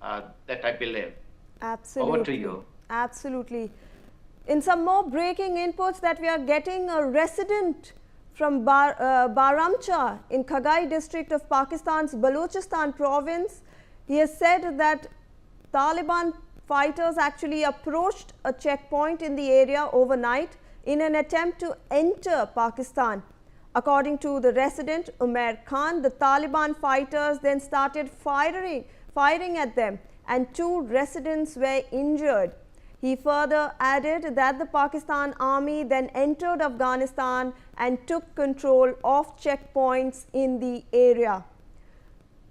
that I believe. Over to Absolutely. you. Absolutely. In some more breaking inputs that we are getting, a resident from Baramcha in Chagai district of Pakistan's Balochistan province, he has said that Taliban fighters actually approached a checkpoint in the area overnight in an attempt to enter Pakistan. According to the resident Umar Khan, the Taliban fighters then started firing at them, and 2 residents were injured. He further added that the Pakistan army then entered Afghanistan and took control of checkpoints in the area.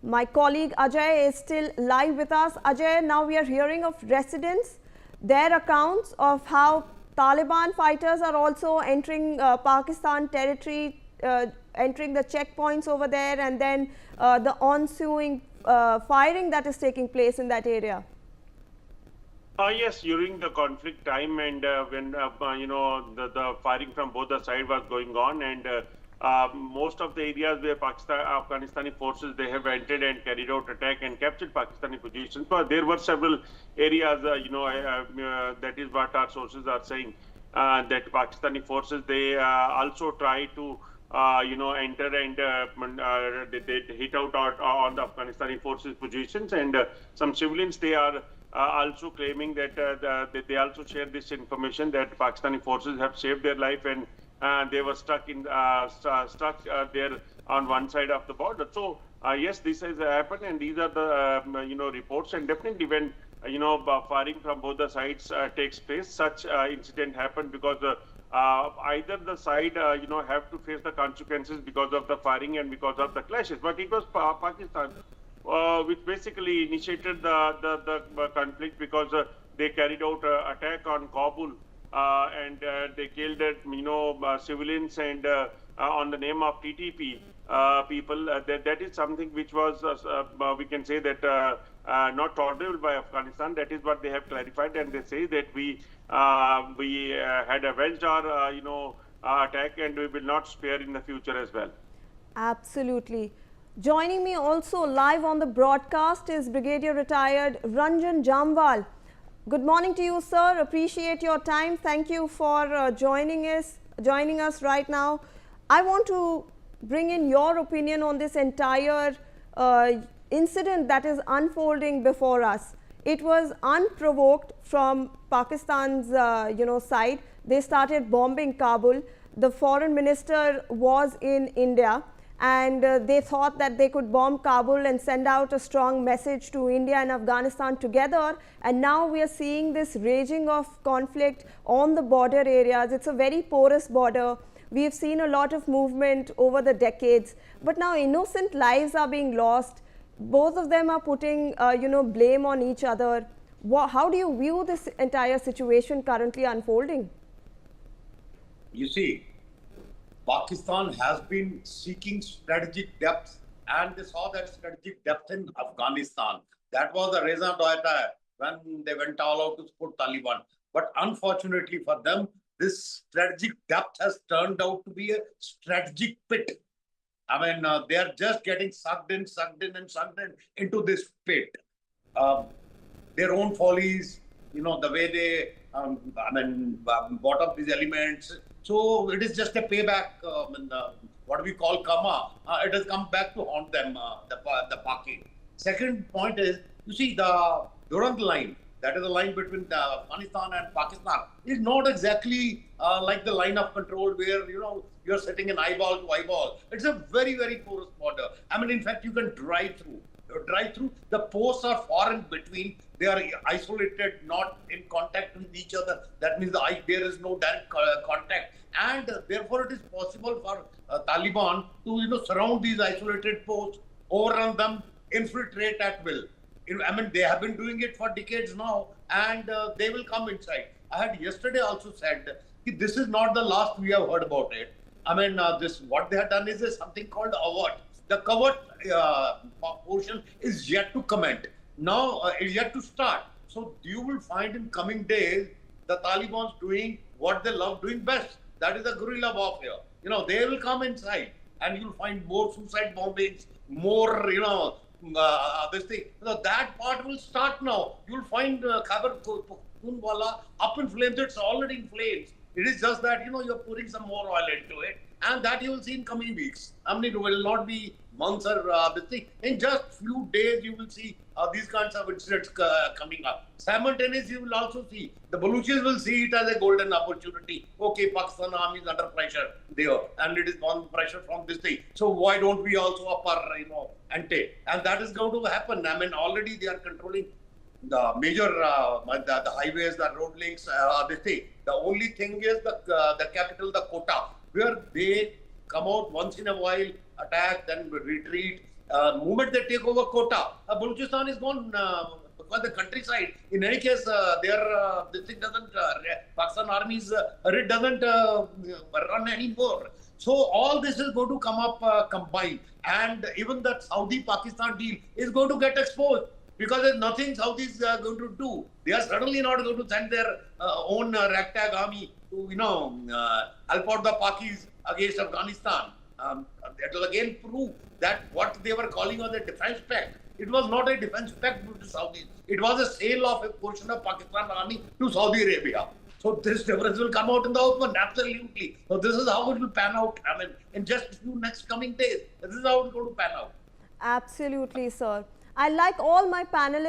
My colleague Ajay is still live with us. Ajay, now we are hearing of residents, their accounts of how Taliban fighters are also entering Pakistan territory, entering the checkpoints over there, and then the ensuing firing that is taking place in that area. Yes, during the conflict time and when the firing from both the sides was going on, and most of the areas where Afghanistani forces they have entered and carried out attack and captured Pakistani positions. But there were several areas, that is what our sources are saying, that Pakistani forces they also try to enter and they hit out on the Afghanistani forces positions, and some civilians they are also claiming that they also share this information that Pakistani forces have saved their life and they were stuck there on one side of the border. So yes, this has happened, and these are the reports, and definitely when firing from both the sides takes place, such incident happened because either the side have to face the consequences because of the firing and because of the clashes. But it was Pakistan which basically initiated the conflict because they carried out attack on Kabul and they killed civilians and on the name of TTP people. That is something which was we can say that not tolerable by Afghanistan. That is what they have clarified, and they say that we had avenged our attack, and we will not spare in the future as well. Absolutely. Joining me also live on the broadcast is Brigadier Retired Ranjan Jamwal. Good morning to you, sir. Appreciate your time. Thank you for joining us right now. I want to bring in your opinion on this entire incident that is unfolding before us. It was unprovoked from Pakistan's side. They started bombing Kabul. The foreign minister was in India, and they thought that they could bomb Kabul and send out a strong message to India and Afghanistan together. And now we are seeing this raging of conflict on the border areas. It's a very porous border. We've seen a lot of movement over the decades, but now innocent lives are being lost. Both of them are putting blame on each other. How do you view this entire situation currently unfolding? You see, Pakistan has been seeking strategic depth, and they saw that strategic depth in Afghanistan. That was the raison d'etre when they went all out to support Taliban. But unfortunately for them, this strategic depth has turned out to be a strategic pit. I mean, they are just getting sucked in into this pit. Their own follies, the way they, bought up these elements. So it is just a payback, what we call karma. It has come back to haunt them, the Paki. Second point is, you see, the Durand line, that is the line between Afghanistan and Pakistan, is not exactly like the line of control where, you're sitting in eyeball to eyeball. It's a very, very porous border. I mean, in fact, you can drive through. The posts are far in between. They are isolated, not in contact with each other. That means there is no direct contact. And therefore, it is possible for Taliban to, surround these isolated posts, overrun them, infiltrate at will. They have been doing it for decades now, and they will come inside. I had yesterday also said that this is not the last we have heard about it. What they have done is something called avert. The covert portion is yet to comment. Now it's yet to start. So you will find in coming days the Taliban's doing what they love doing best. That is the guerrilla warfare. They will come inside, and you'll find more suicide bombings, more this thing. So that part will start now. You'll find Khyber Pakhtunkhwa up in flames. It's already in flames. It is just that, you're pouring some more oil into it. And that you will see in coming weeks. I mean, it will not be months or this thing. In just few days, you will see these kinds of incidents coming up. Simultaneously, you will also see the Balochis will see it as a golden opportunity. Okay, Pakistan army is under pressure there, and it is on pressure from this thing. So why don't we also up our ante? And that is going to happen. I mean, already they are controlling the major the highways, the road links, this thing. The only thing is the capital, the Kota, where they come out once in a while, attack, then retreat. Moment they take over Kota, Balochistan is gone because the countryside. In any case, this thing doesn't. Pakistan army's it doesn't run anymore. So all this is going to come up combined, and even that Saudi-Pakistan deal is going to get exposed. Because there's nothing Saudis are going to do. They are certainly not going to send their own ragtag army to, help out the Pakis against Afghanistan. That will again prove that what they were calling on the defense pact, it was not a defense pact to the Saudis. It was a sale of a portion of Pakistan army to Saudi Arabia. So this difference will come out in the open, absolutely. So this is how it will pan out. I mean, in just a few next coming days, this is how it's going to pan out. Absolutely, sir. I like all my panelists